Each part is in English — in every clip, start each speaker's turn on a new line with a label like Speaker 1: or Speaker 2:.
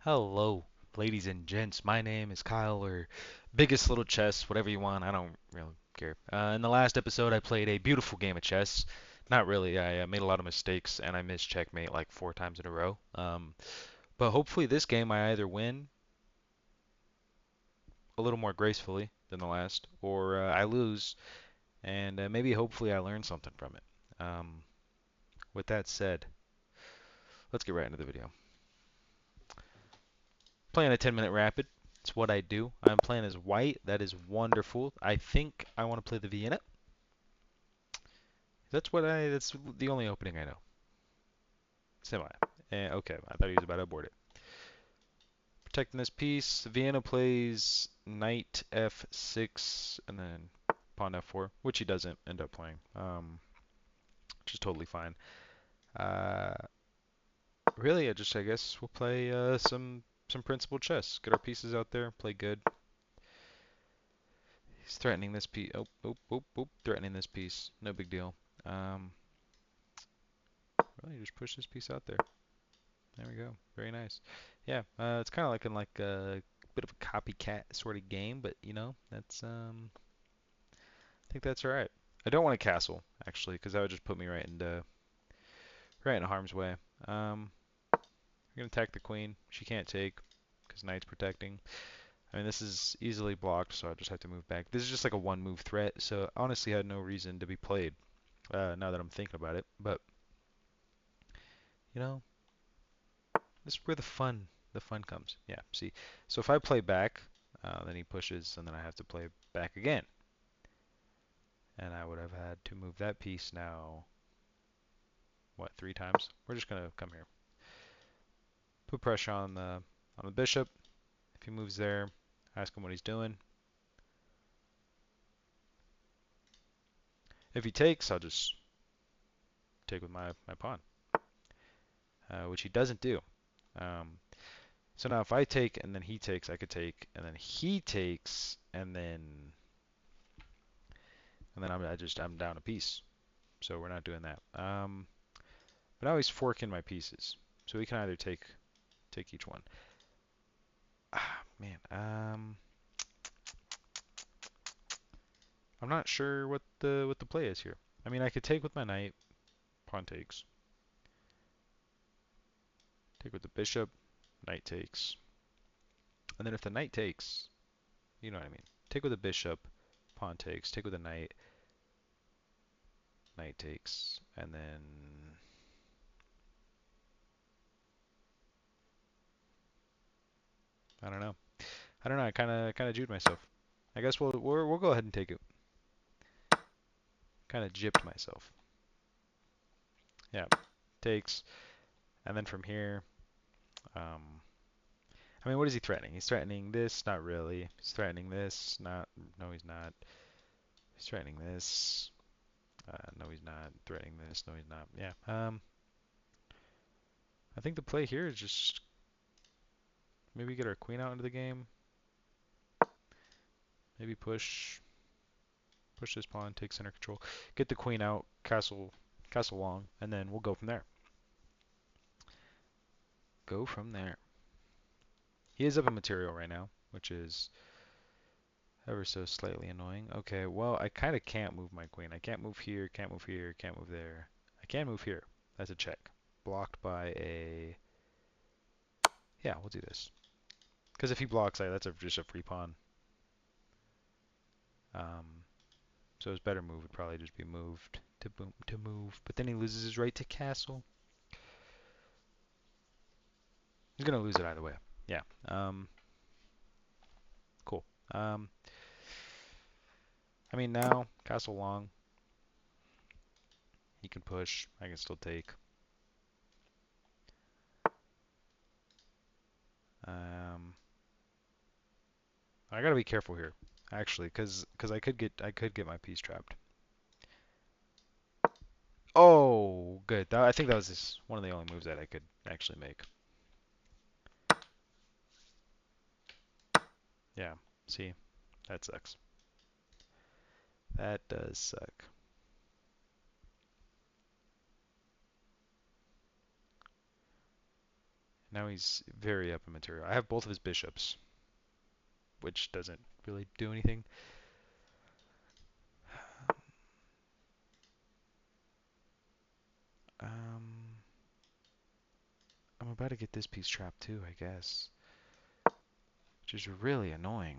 Speaker 1: Hello, ladies and gents. My name is Kyle, or Biggest Little Chess, whatever you want. I don't really care. In the last episode, I played a beautiful game of chess. Not really. I made a lot of mistakes, and I missed checkmate like 4 times in a row. But hopefully, this game I either win a little more gracefully than the last, or I lose, and maybe hopefully I learn something from it. With that said, let's get right into the video. Playing a 10-minute rapid. It's what I do. I'm playing as white. That is wonderful. I think I want to play the Vienna. That's the only opening I know. Semi. Okay, I thought he was about to abort it. Protecting this piece. Vienna plays knight f6 and then pawn f4, which he doesn't end up playing, which is totally fine. Uh, really, I guess we'll play some principal chess. Get our pieces out there, play good. He's threatening this piece. Oh, oh, oh, oh, threatening this piece. No big deal. Um, really, just push this piece out there. There we go. Very nice. Yeah, it's kind of like in like a bit of a copycat sort of game, but that's I think that's all right. I don't want a castle actually, because that would just put me right into harm's way. We're gonna attack the queen. She can't take because knight's protecting. I mean, this is easily blocked, so I just have to move back. This is just like a one move threat, so honestly had no reason to be played. Now that I'm thinking about it, but you know, this is where the fun comes. Yeah, see. So if I play back, then he pushes, and then I have to play back again. And I would have had to move that piece now, what, 3 times? We're just gonna come here. Put pressure on the bishop. If he moves there, ask him what he's doing. If he takes, I'll just take with my pawn, which he doesn't do. Um, so now if I take and then he takes, I could take and then he takes and then I'm down a piece. So we're not doing that. But now he's forking my pieces, so he can either take each one. Ah, man. I'm not sure what the play is here. I mean, I could take with my knight, pawn takes. Take with the bishop, knight takes. And then if the knight takes, you know what I mean. Take with the bishop, pawn takes. Take with the knight, knight takes. And then I don't know. I don't know. I kind of juked myself. I guess we'll go ahead and take it. Kind of gypped myself. Yeah, takes. And then from here, um, I mean, what is he threatening? He's threatening this, not really. He's threatening this, not. No, he's not. He's threatening this. No, he's not. Threatening this. No, he's not. Yeah. I think the play here is just maybe get our queen out into the game. Maybe push this pawn, take center control, get the queen out, castle long, and then we'll go from there. Go from there. He is up in material right now, which is ever so slightly annoying. Okay, well, I kind of can't move my queen. I can't move here, can't move here, can't move there. I can move here. That's a check. Blocked by a... Yeah, we'll do this. Because if he blocks, that's just a free pawn. Um, so his better move would probably just be moved to move. But then he loses his right to castle. He's gonna lose it either way. Yeah. Cool. Um, I mean now castle long. He can push. I can still take. Um, I gotta be careful here, actually, because I could get my piece trapped. Oh, good. I think that was one of the only moves that I could actually make. Yeah. See, that sucks. That does suck. Now he's very up in material. I have both of his bishops, which doesn't really do anything. Um, I'm about to get this piece trapped too, I guess, which is really annoying.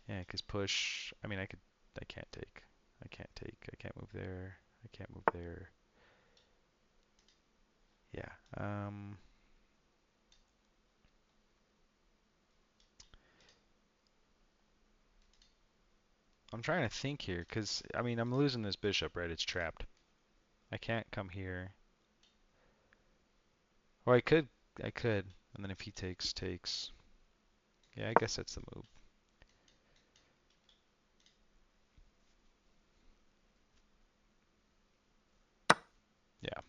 Speaker 1: Yeah, 'cause push. I mean, I can't take. I can't take. I can't move there. I can't move there. Yeah. I'm trying to think here, 'cause I mean, I'm losing this bishop, right? It's trapped. I can't come here. Or I could, and then if he takes. Yeah, I guess that's the move. Yeah,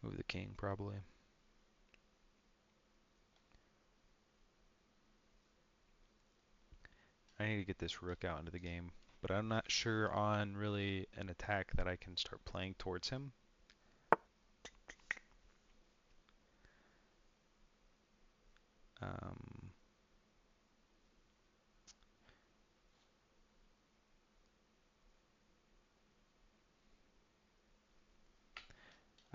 Speaker 1: move the king probably. I need to get this rook out into the game, but I'm not sure on really an attack that I can start playing towards him. Um,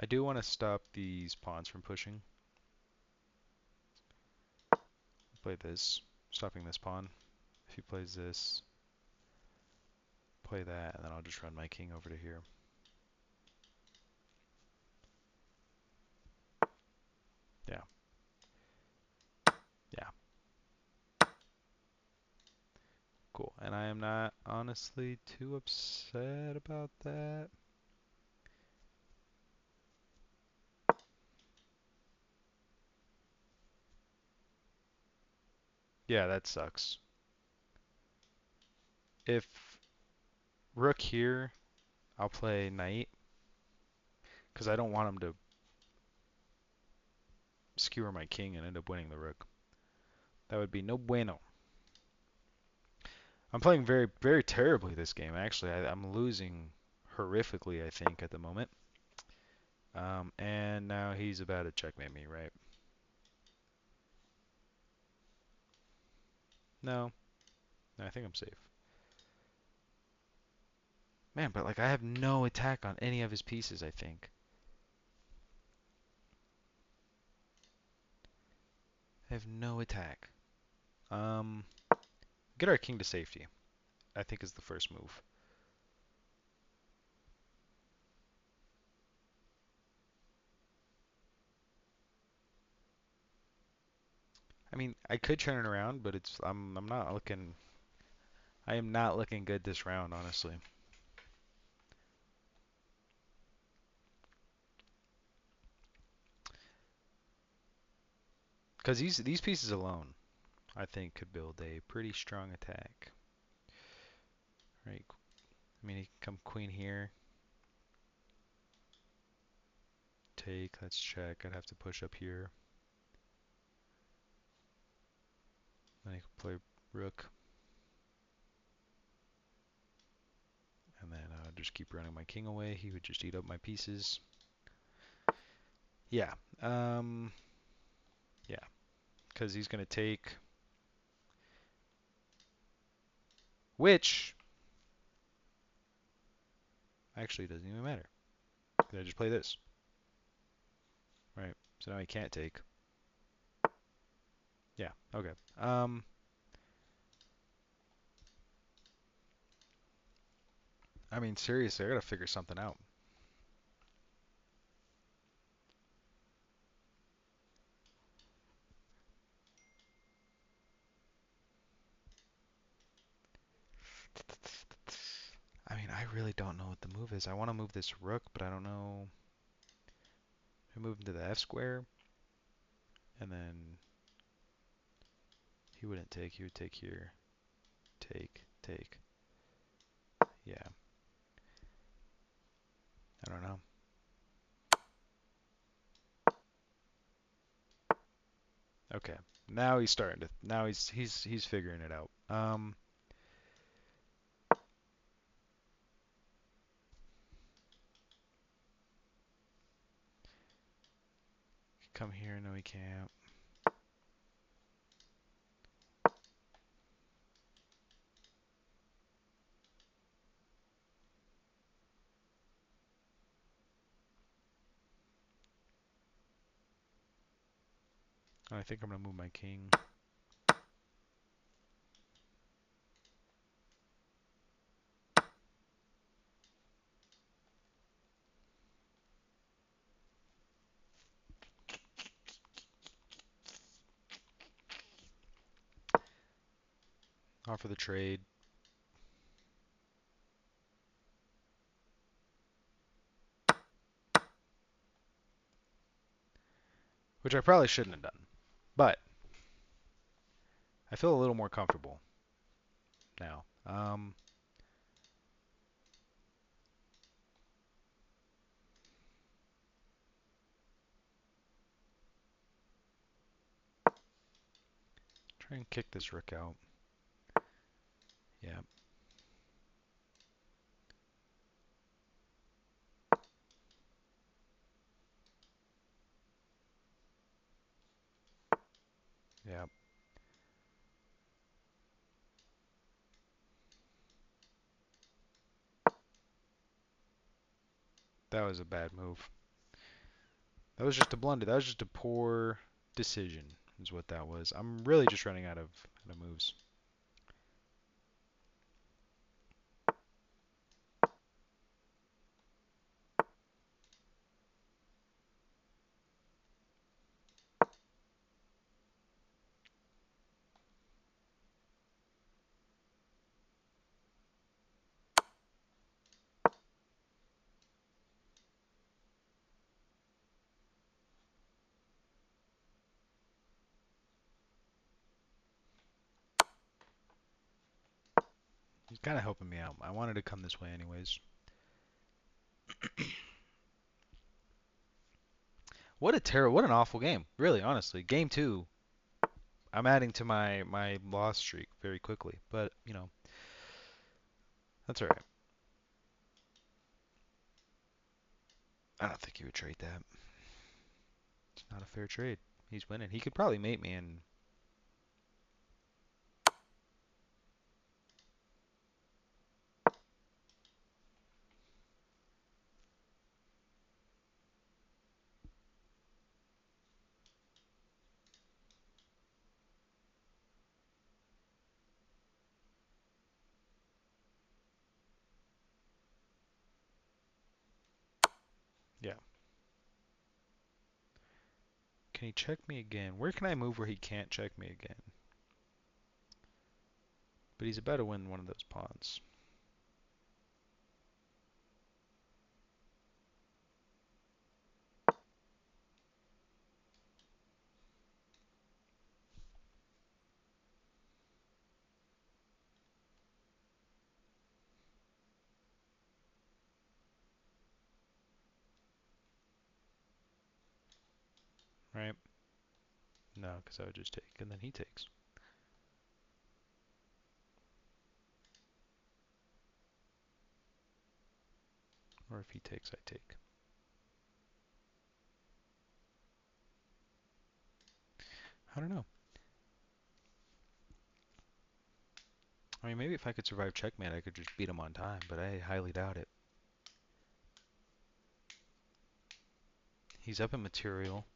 Speaker 1: I do want to stop these pawns from pushing. Play this, stopping this pawn. If he plays this, play that, and then I'll just run my king over to here. Yeah, yeah, cool. And I am not honestly too upset about that. Yeah, that sucks. If rook here, I'll play knight, because I don't want him to skewer my king and end up winning the rook. That would be no bueno. I'm playing very, very terribly this game, actually. I'm losing horrifically, I think, at the moment. And now he's about to checkmate me, right? No, no, I think I'm safe. Man, but like I have no attack on any of his pieces, I think. I have no attack. Um, get our king to safety, I think is the first move. I mean, I could turn it around, but I'm not looking I am not looking good this round, honestly. Because these pieces alone, I think, could build a pretty strong attack. Right? I mean, he can come queen here. Take, let's check. I'd have to push up here. Then he could play rook. And then just keep running my king away. He would just eat up my pieces. Yeah. Yeah. Because he's going to take... Which actually doesn't even matter. I just play this. Right. So now he can't take. Yeah. Okay. I mean, seriously, I gotta figure something out. I mean, I really don't know what the move is. I want to move this rook, but I don't know. I move into the F square, and then he wouldn't take. He would take here. Take, take. Yeah. I don't know. Okay. Now he's starting to. Now he's figuring it out. come here? No, he can't. I think I'm gonna move my king. Offer the trade. Which I probably shouldn't have done. But I feel a little more comfortable now. Try and kick this rook out. Yeah. Yeah. That was a bad move. That was just a blunder. That was just a poor decision, is what that was. I'm really just running out of moves. He's kind of helping me out. I wanted to come this way anyways. What an awful game. Really, honestly. Game 2, I'm adding to my loss streak very quickly, but you know, that's all right. I don't think he would trade that. It's not a fair trade. He's winning. He could probably mate me and yeah. Can he check me again? Where can I move where he can't check me again? But he's about to win one of those pawns. Right? No, because I would just take, and then he takes. Or if he takes, I take. I don't know. I mean, maybe if I could survive checkmate, I could just beat him on time, but I highly doubt it. He's up in material.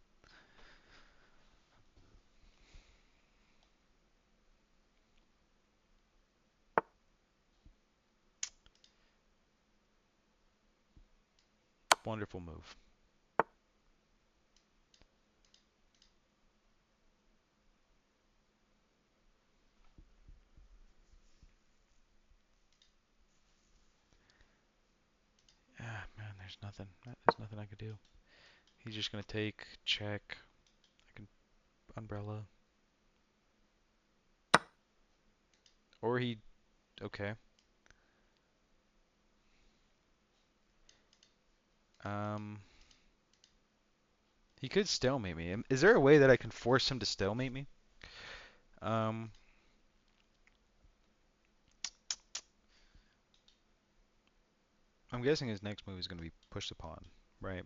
Speaker 1: Wonderful move. Ah, man, there's nothing. There's nothing I could do. He's just gonna take, check. I can umbrella. Or he, okay. Um, he could stalemate me. Is there a way that I can force him to stalemate me? Um, I'm guessing his next move is gonna be push the pawn, right?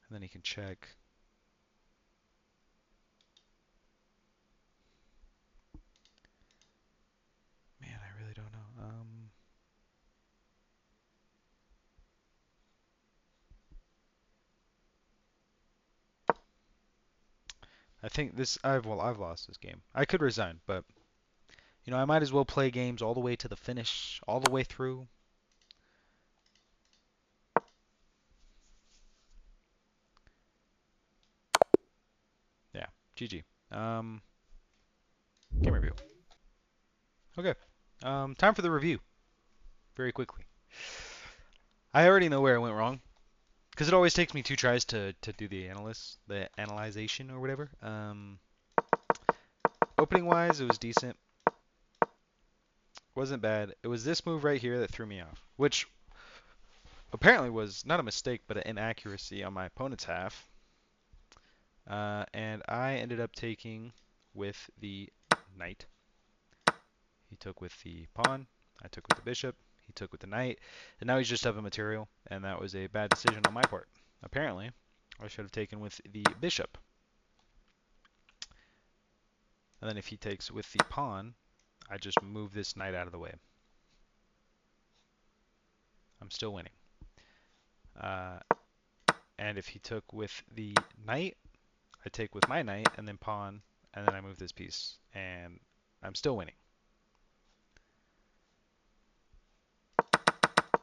Speaker 1: And then he can check. Man, I really don't know. I think this. I've lost this game. I could resign, but I might as well play games all the way to the finish, all the way through. Yeah, GG. Game review. Okay. Time for the review. Very quickly. I already know where I went wrong because it always takes me 2 tries to do the analyzation or whatever. Opening wise, it was decent. Wasn't bad. It was this move right here that threw me off, which apparently was not a mistake, but an inaccuracy on my opponent's half. And I ended up taking with the knight. He took with the pawn. I took with the bishop. He took with the knight. And now he's just up in material, and that was a bad decision on my part. Apparently, I should have taken with the bishop. And then if he takes with the pawn, I just move this knight out of the way. I'm still winning. Uh, and if he took with the knight, I take with my knight and then pawn, and then I move this piece, and I'm still winning.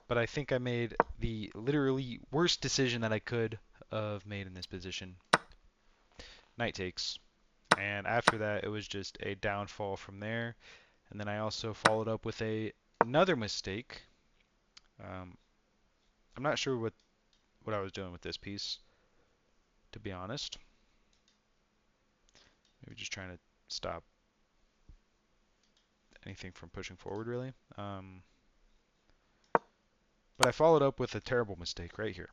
Speaker 1: But I think I made the literally worst decision that I could have made in this position. Knight takes. And after that, it was just a downfall from there. And then I also followed up with another mistake. I'm not sure what I was doing with this piece, to be honest. Maybe just trying to stop anything from pushing forward, really. But I followed up with a terrible mistake right here.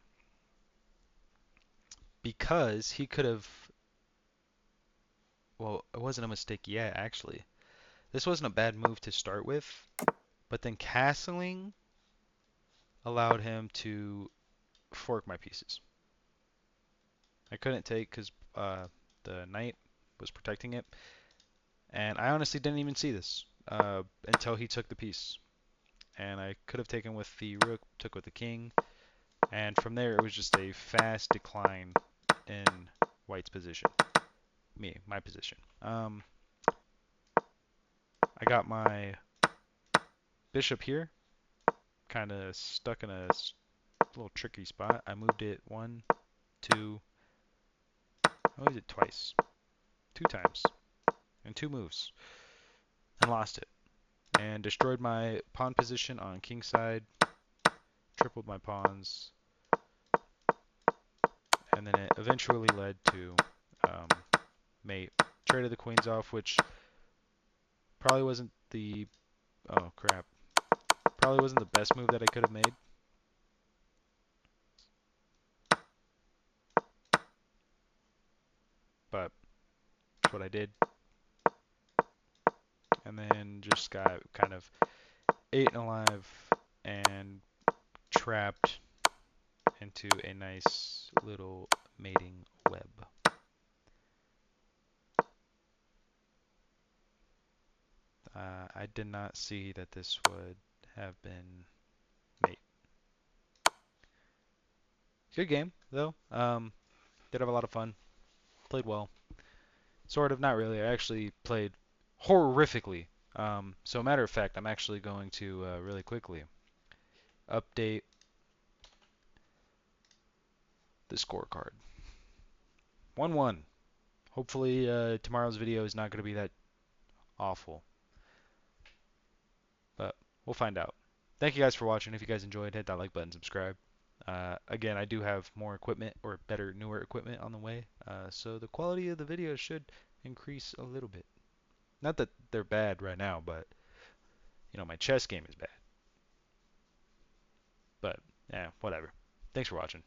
Speaker 1: Because he could have... Well, it wasn't a mistake yet, actually. This wasn't a bad move to start with, but then castling allowed him to fork my pieces. I couldn't take because the knight was protecting it, and I honestly didn't even see this until he took the piece. And I could have taken with the rook, took with the king, and from there it was just a fast decline in white's position. My position. I got my bishop here, kind of stuck in a little tricky spot. I moved it 1, 2, I moved it twice, 2 times, in 2 moves, and lost it. And destroyed my pawn position on king side, tripled my pawns, and then it eventually led to mate. Traded the queens off, which probably wasn't the... Oh, crap. Probably wasn't the best move that I could have made. But that's what I did. And then just got kind of ate alive and trapped into a nice little mating web. I did not see that this would have been mate. Good game, though. Did have a lot of fun. Played well. Sort of, not really. I actually played horrifically. So matter of fact, I'm actually going to really quickly update the scorecard. 1-1. Hopefully tomorrow's video is not going to be that awful, but we'll find out. Thank you guys for watching. If you guys enjoyed, hit that like button, subscribe. Again, I do have more equipment or better, newer equipment on the way, so the quality of the videos should increase a little bit. Not that they're bad right now, but my chess game is bad. But yeah, whatever. Thanks for watching.